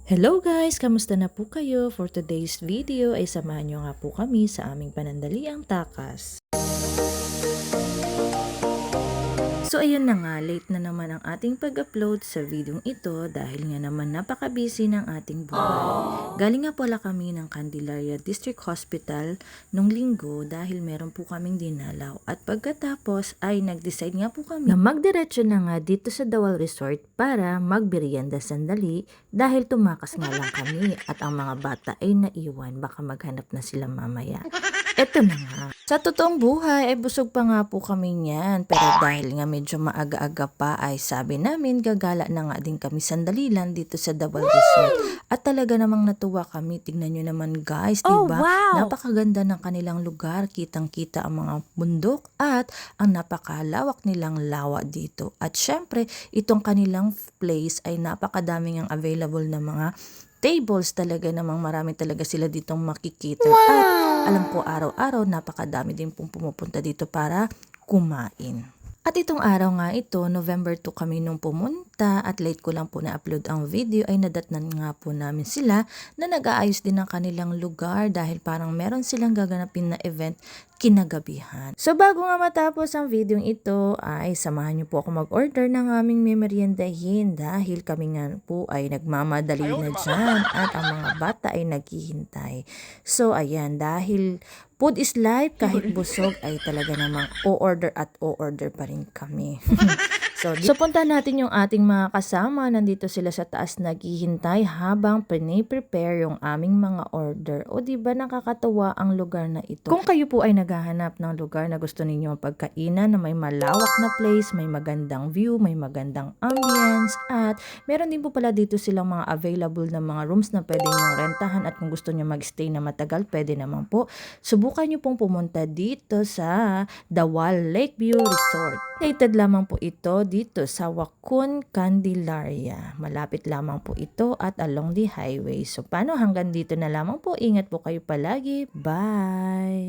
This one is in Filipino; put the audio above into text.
Hello guys! Kamusta na po kayo? For today's video ay samahan nyo nga po kami sa aming panandaliang takas. So ayun na nga, late na naman ang ating pag-upload sa videong ito dahil nga naman napaka-busy ng ating buhay. Galing nga pala kami ng Candelaria District Hospital nung linggo dahil meron po kaming dinalaw. At pagkatapos ay nag-decide nga po kami na magdiretso na nga dito sa Dawal Resort para magmerienda sandali dahil tumakas nga lang kami at ang mga bata ay naiwan, baka maghanap na sila mamaya. Eto na nga. Sa totoong buhay ay busog pa nga po kami niyan. Pero dahil nga medyo maaga-aga pa ay sabi namin gagala na nga din kami sandali lang dito sa Davao Resort. At talaga namang natuwa kami. Tignan nyo naman guys, diba? wow! Napakaganda ng kanilang lugar. Kitang-kita ang mga bundok at ang napakalawak nilang lawa dito. At syempre, itong kanilang place ay napakadaming ang available na mga tables, talaga namang marami talaga sila ditong makikita. At alam ko araw-araw napakadami din pong pumupunta dito para kumain. At itong araw nga ito, November 2 kami nung pumunta at late ko lang po na-upload ang video ay nadatnan nga po namin sila na nag-aayos din ng kanilang lugar dahil parang meron silang gaganapin na event kinagabihan. So bago nga matapos ang videong ito ay samahan niyo po ako mag-order ng aming memeriendahin dahil kami nga po ay nagmamadali na dyan at ang mga bata ay naghihintay. So ayan, dahil food is life, kahit busog ay talaga namang o-order at o-order pa rin kami. So puntahan natin yung ating mga kasama. Nandito sila sa taas naghihintay habang prepare yung aming mga order. O diba nakakatawa ang lugar na ito. Kung kayo po ay naghahanap ng lugar na gusto ninyo pagkainan na may malawak na place, may magandang view, may magandang ambience, at meron din po pala dito silang mga available na mga rooms na pwede nyo rentahan at kung gusto nyo magstay na matagal, pwede naman po. Subukan nyo pong pumunta dito sa Dawal Lakeview Resort. Located lamang po ito dito sa Wakun, Candelaria. Malapit lamang po ito at along the highway. So paano, hanggang dito na lamang po. Ingat po kayo palagi. Bye!